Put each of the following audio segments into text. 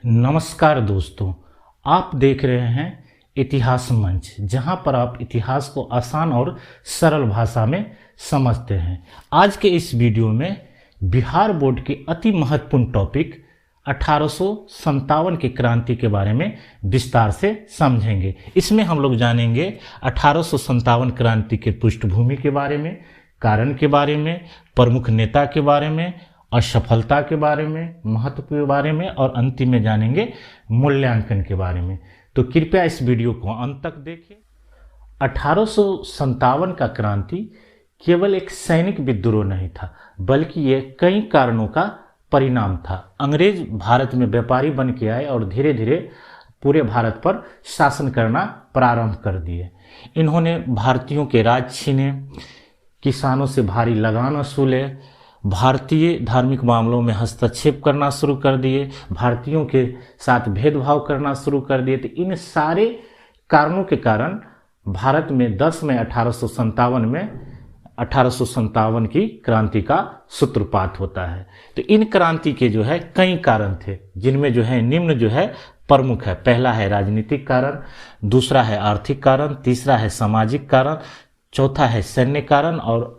नमस्कार दोस्तों, आप देख रहे हैं इतिहास मंच, जहां पर आप इतिहास को आसान और सरल भाषा में समझते हैं। आज के इस वीडियो में बिहार बोर्ड के अति महत्वपूर्ण टॉपिक 1857 की क्रांति के बारे में विस्तार से समझेंगे। इसमें हम लोग जानेंगे 1857 क्रांति के पृष्ठभूमि के बारे में, कारण के बारे में, प्रमुख नेता के बारे में, असफलता के बारे में, महत्व के बारे में और अंतिम में जानेंगे मूल्यांकन के बारे में। तो कृपया इस वीडियो को अंत तक देखें। 1857 का क्रांति केवल एक सैनिक विद्रोह नहीं था, बल्कि ये कई कारणों का परिणाम था। अंग्रेज भारत में व्यापारी बन के आए और धीरे धीरे पूरे भारत पर शासन करना प्रारंभ कर दिए। इन्होंने भारतीयों के राज छीने, किसानों से भारी लगान वसूले, भारतीय धार्मिक मामलों में हस्तक्षेप करना शुरू कर दिए, भारतीयों के साथ भेदभाव करना शुरू कर दिए। तो इन सारे कारणों के कारण भारत में 10 मई 1857 में 1857 की क्रांति का सूत्रपात होता है। तो इन क्रांति के जो है कई कारण थे, जिनमें जो है निम्न जो है प्रमुख है। पहला है राजनीतिक कारण, दूसरा है आर्थिक कारण, तीसरा है सामाजिक कारण, चौथा है सैन्य कारण और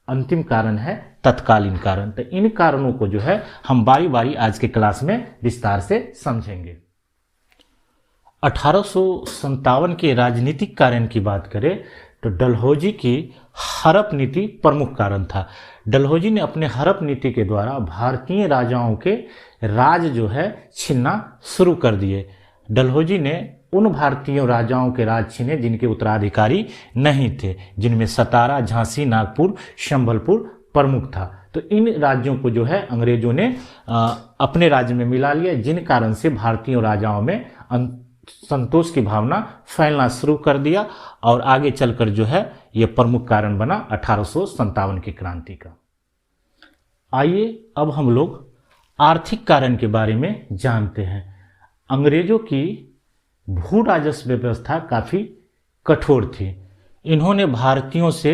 अंतिम कारण है तत्कालीन कारण। तो इन कारणों को जो है हम बारी बारी आज के क्लास में विस्तार से समझेंगे। 1857 के राजनीतिक कारण की बात करें तो डलहौजी की हड़प नीति प्रमुख कारण था। डलहौजी ने अपने हड़प नीति के द्वारा भारतीय राजाओं के राज जो है छीनना शुरू कर दिए। डलहौजी ने उन भारतीय राजाओं के राज छीने जिनके उत्तराधिकारी नहीं थे, जिनमें सतारा, झांसी, नागपुर, संबलपुर प्रमुख था। तो इन राज्यों को जो है अंग्रेजों ने अपने राज्य में मिला लिया, जिन कारण से भारतीय राजाओं में संतोष की भावना फैलना शुरू कर दिया और आगे चलकर जो है ये प्रमुख कारण बना 1857 की क्रांति का। आइए अब हम लोग आर्थिक कारण के बारे में जानते हैं। अंग्रेजों की भू राजस्व व्यवस्था काफ़ी कठोर थी। इन्होंने भारतीयों से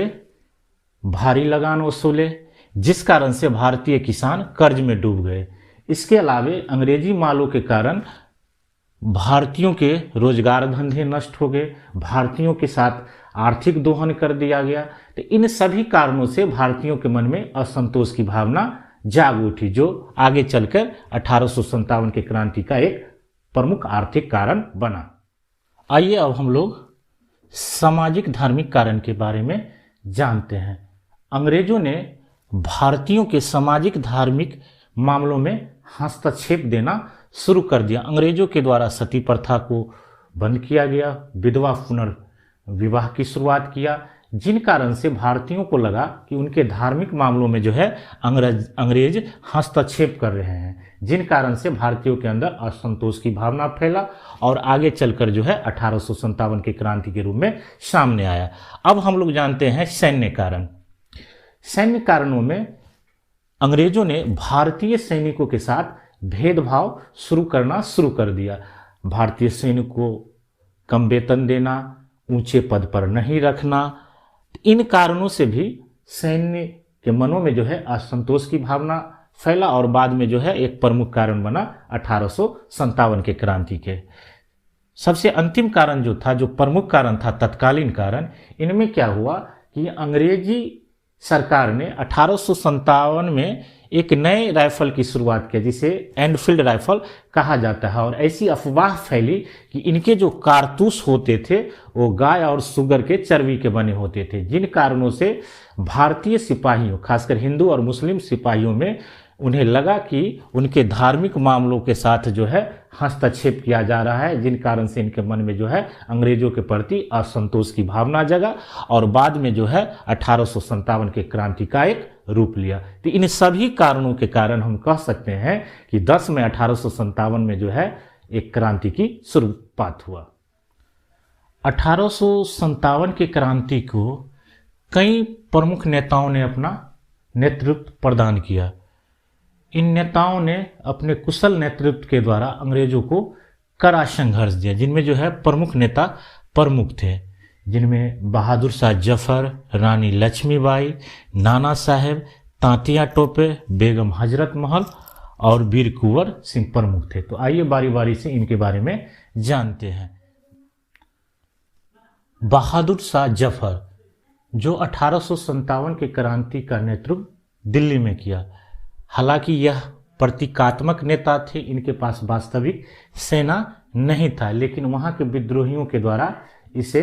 भारी लगान वसूले, जिस कारण से भारतीय किसान कर्ज में डूब गए। इसके अलावे अंग्रेजी मालों के कारण भारतीयों के रोजगार धंधे नष्ट हो गए, भारतीयों के साथ आर्थिक दोहन कर दिया गया। तो इन सभी कारणों से भारतीयों के मन में असंतोष की भावना जाग उठी, जो आगे चलकर 1857 की क्रांति का एक प्रमुख आर्थिक कारण बना। आइए अब हम लोग सामाजिक धार्मिक कारण के बारे में जानते हैं। अंग्रेजों ने भारतीयों के सामाजिक धार्मिक मामलों में हस्तक्षेप देना शुरू कर दिया। अंग्रेजों के द्वारा सती प्रथा को बंद किया गया, विधवा पुनर्विवाह की शुरुआत किया, जिन कारण से भारतीयों को लगा कि उनके धार्मिक मामलों में जो है अंग्रेज हस्तक्षेप कर रहे हैं, जिन कारण से भारतीयों के अंदर असंतोष की भावना फैला और आगे चलकर जो है 1857 की क्रांति के रूप में सामने आया। अब हम लोग जानते हैं सैन्य कारण। सैन्य कारणों में अंग्रेजों ने भारतीय सैनिकों के साथ भेदभाव शुरू कर दिया। भारतीय सैनिक को कम वेतन देना, ऊंचे पद पर नहीं रखना, इन कारणों से भी सैन्य के मनों में जो है असंतोष की भावना फैला और बाद में जो है एक प्रमुख कारण बना 1857 के क्रांति के। सबसे अंतिम कारण जो था, जो प्रमुख कारण था तत्कालीन कारण, इनमें क्या हुआ कि अंग्रेजी सरकार ने 1857 में एक नए राइफल की शुरुआत की, जिसे एनफील्ड राइफल कहा जाता है। और ऐसी अफवाह फैली कि इनके जो कारतूस होते थे वो गाय और सुगर के चर्बी के बने होते थे, जिन कारणों से भारतीय सिपाहियों, खासकर हिंदू और मुस्लिम सिपाहियों में उन्हें लगा कि उनके धार्मिक मामलों के साथ जो है हस्तक्षेप किया जा रहा है, जिन कारण से इनके मन में जो है अंग्रेजों के प्रति असंतोष की भावना जगा और बाद में जो है 1857 के क्रांति का एक रूप लिया। तो इन सभी कारणों के कारण हम कह सकते हैं कि 10 मई 1857 में जो है एक क्रांति की शुरुआत हुआ। 1857 की क्रांति को कई प्रमुख नेताओं ने अपना नेतृत्व प्रदान किया। इन नेताओं ने अपने कुशल नेतृत्व के द्वारा अंग्रेजों को कड़ा संघर्ष दिया, जिनमें जो है प्रमुख नेता प्रमुख थे, जिनमें बहादुर शाह जफर, रानी लक्ष्मीबाई, नाना साहेब, तांतिया टोपे, बेगम हजरत महल और वीर कुंवर सिंह प्रमुख थे। तो आइए बारी बारी से इनके बारे में जानते हैं। बहादुर शाह जफर, जो 1857 के क्रांति का नेतृत्व दिल्ली में किया। हालांकि यह प्रतीकात्मक नेता थे, इनके पास वास्तविक सेना नहीं था, लेकिन वहां के विद्रोहियों के द्वारा इसे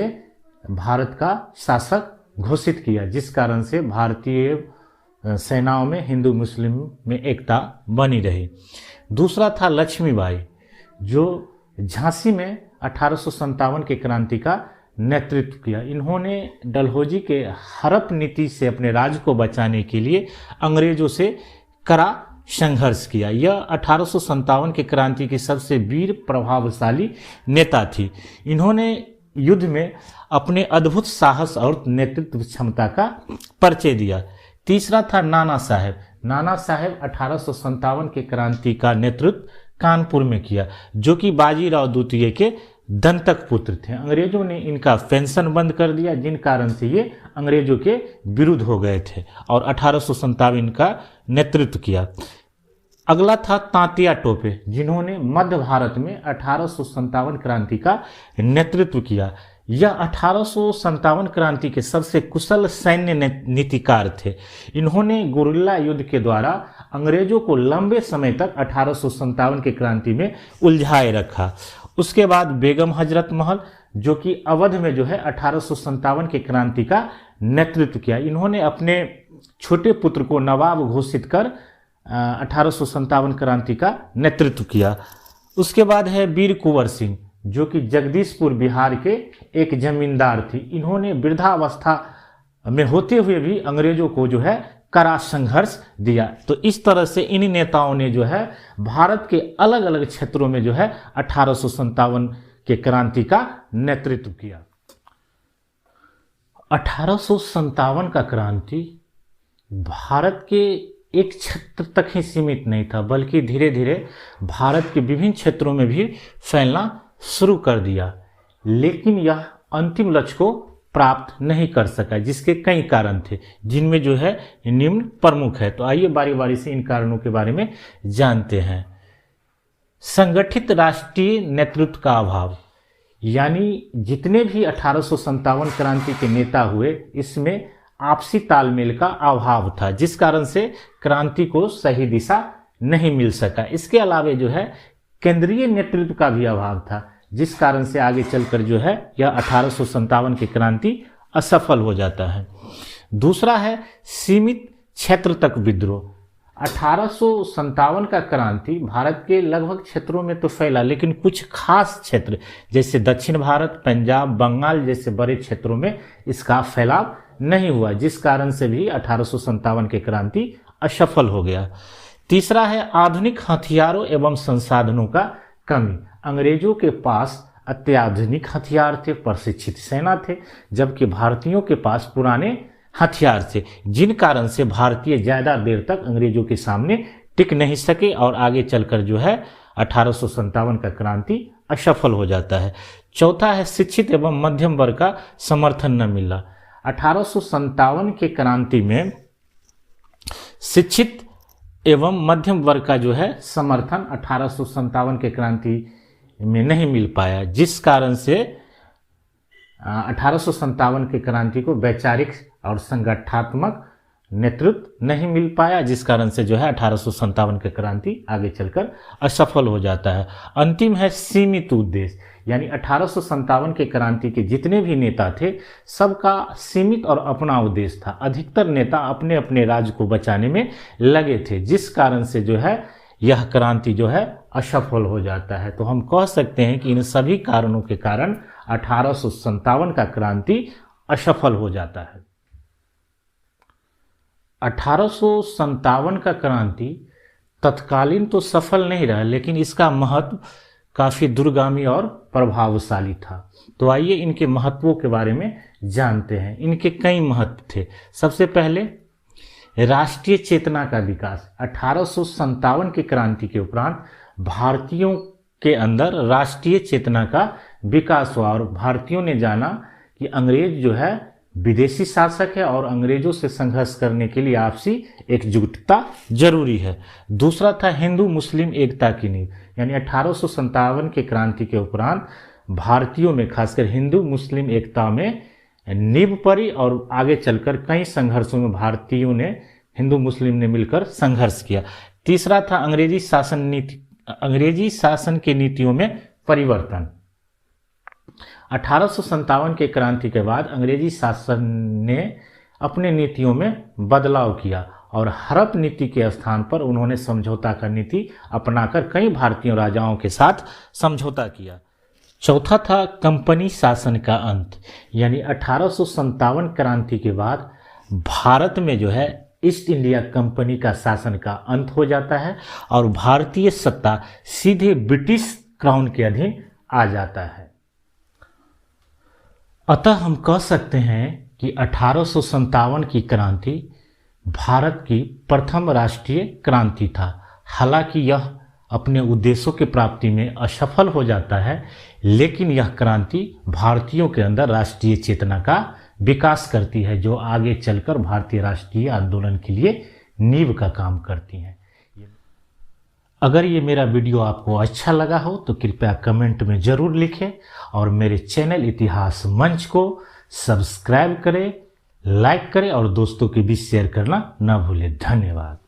भारत का शासक घोषित किया, जिस कारण से भारतीय सेनाओं में हिंदू मुस्लिम में एकता बनी रही। दूसरा था लक्ष्मीबाई, जो झांसी में 1857 के क्रांति का नेतृत्व किया। इन्होंने डलहौजी के हड़प नीति से अपने राज्य को बचाने के लिए अंग्रेजों से कड़ा संघर्ष किया। यह 1857 के क्रांति की सबसे वीर प्रभावशाली नेता थी। इन्होंने युद्ध में अपने अद्भुत साहस और नेतृत्व क्षमता का परिचय दिया। तीसरा था नाना साहेब। नाना साहेब 1857 के क्रांति का नेतृत्व कानपुर में किया, जो कि बाजीराव द्वितीय के दंतक पुत्र थे। अंग्रेजों ने इनका पेंशन बंद कर दिया, जिन कारण से ये अंग्रेजों के विरुद्ध हो गए थे और 1857 का नेतृत्व किया। अगला था तांतिया टोपे, जिन्होंने मध्य भारत में 1857 क्रांति का नेतृत्व किया। यह 1857 क्रांति के सबसे कुशल सैन्य नीतिकार थे। इन्होंने गुरिल्ला युद्ध के द्वारा अंग्रेजों को लंबे समय तक 1857 के क्रांति में उलझाए रखा। उसके बाद बेगम हजरत महल, जो कि अवध में जो है 1857 के क्रांति का नेतृत्व किया। इन्होंने अपने छोटे पुत्र को नवाब घोषित कर 1857 क्रांति का नेतृत्व किया। उसके बाद है वीर कुंवर सिंह, जो कि जगदीशपुर बिहार के एक जमींदार थे। इन्होंने वृद्धावस्था में होते हुए भी अंग्रेजों को जो है कड़ा संघर्ष दिया। तो इस तरह से इन नेताओं ने जो है भारत के अलग अलग क्षेत्रों में जो है 1857 के क्रांति का नेतृत्व किया। 1857 का क्रांति भारत के एक क्षेत्र तक ही सीमित नहीं था, बल्कि धीरे धीरे भारत के विभिन्न क्षेत्रों में भी फैलना शुरू कर दिया। लेकिन यह अंतिम लक्ष्य को प्राप्त नहीं कर सका, जिसके कई कारण थे, जिनमें जो है निम्न प्रमुख है। तो आइए बारी बारी से इन कारणों के बारे में जानते हैं। संगठित राष्ट्रीय नेतृत्व का अभाव, यानी जितने भी 1857 क्रांति के नेता हुए, इसमें आपसी तालमेल का अभाव था, जिस कारण से क्रांति को सही दिशा नहीं मिल सका। इसके अलावा जो है केंद्रीय नेतृत्व का भी अभाव था, जिस कारण से आगे चलकर जो है यह 1857 की क्रांति असफल हो जाता है। दूसरा है सीमित क्षेत्र तक विद्रोह। 1857 का क्रांति भारत के लगभग क्षेत्रों में तो फैला, लेकिन कुछ खास क्षेत्र जैसे दक्षिण भारत, पंजाब, बंगाल जैसे बड़े क्षेत्रों में इसका फैलाव नहीं हुआ, जिस कारण से भी 1857 की क्रांति असफल हो गया। तीसरा है आधुनिक हथियारों एवं संसाधनों का कमी। अंग्रेजों के पास अत्याधुनिक हथियार थे, प्रशिक्षित सेना थे, जबकि भारतीयों के पास पुराने हथियार थे, जिन कारण से भारतीय ज़्यादा देर तक अंग्रेजों के सामने टिक नहीं सके और आगे चलकर जो है 1857 का क्रांति असफल हो जाता है। चौथा है शिक्षित एवं मध्यम वर्ग का समर्थन न मिलना। 1857 के क्रांति में शिक्षित एवं मध्यम वर्ग का जो है समर्थन 1857 के क्रांति में नहीं मिल पाया, जिस कारण से 1857 के क्रांति को वैचारिक और संगठनात्मक नेतृत्व नहीं मिल पाया, जिस कारण से जो है 1857 की क्रांति आगे चलकर असफल हो जाता है। अंतिम है सीमित उद्देश्य, यानी 1857 के क्रांति के जितने भी नेता थे, सबका सीमित और अपना उद्देश्य था। अधिकतर नेता अपने अपने राज्य को बचाने में लगे थे, जिस कारण से जो है यह क्रांति जो है असफल हो जाता है। तो हम कह सकते हैं कि इन सभी कारणों के कारण 1857 का क्रांति असफल हो जाता है। 1857 का क्रांति तत्कालीन तो सफल नहीं रहा, लेकिन इसका महत्व काफ़ी दूरगामी और प्रभावशाली था। तो आइए इनके महत्वों के बारे में जानते हैं। इनके कई महत्व थे। सबसे पहले राष्ट्रीय चेतना का विकास। 1857 की क्रांति के उपरांत भारतीयों के अंदर राष्ट्रीय चेतना का विकास हुआ और भारतीयों ने जाना कि अंग्रेज जो है विदेशी शासक है और अंग्रेजों से संघर्ष करने के लिए आपसी एकजुटता जरूरी है। दूसरा था हिंदू मुस्लिम एकता की नींव, यानी 1857 के क्रांति के उपरांत भारतीयों में खासकर हिंदू मुस्लिम एकता में नींव पड़ी और आगे चलकर कई संघर्षों में भारतीयों ने हिंदू मुस्लिम ने मिलकर संघर्ष किया। तीसरा था अंग्रेजी शासन की नीतियों में परिवर्तन। 1857 के क्रांति के बाद अंग्रेजी शासन ने अपने नीतियों में बदलाव किया और हड़प नीति के स्थान पर उन्होंने समझौता का नीति अपनाकर कई भारतीय राजाओं के साथ समझौता किया। चौथा था कंपनी शासन का अंत, यानी 1857 क्रांति के बाद भारत में जो है ईस्ट इंडिया कंपनी का शासन का अंत हो जाता है और भारतीय सत्ता सीधे ब्रिटिश क्राउन के अधीन आ जाता है। अतः हम कह सकते हैं कि 1857 की क्रांति भारत की प्रथम राष्ट्रीय क्रांति था। हालांकि यह अपने उद्देश्यों की प्राप्ति में असफल हो जाता है, लेकिन यह क्रांति भारतीयों के अंदर राष्ट्रीय चेतना का विकास करती है, जो आगे चलकर भारतीय राष्ट्रीय आंदोलन के लिए नींव का काम करती हैं। अगर ये मेरा वीडियो आपको अच्छा लगा हो तो कृपया कमेंट में ज़रूर लिखें और मेरे चैनल इतिहास मंच को सब्सक्राइब करें, लाइक करें और दोस्तों के बीच शेयर करना न भूलें। धन्यवाद।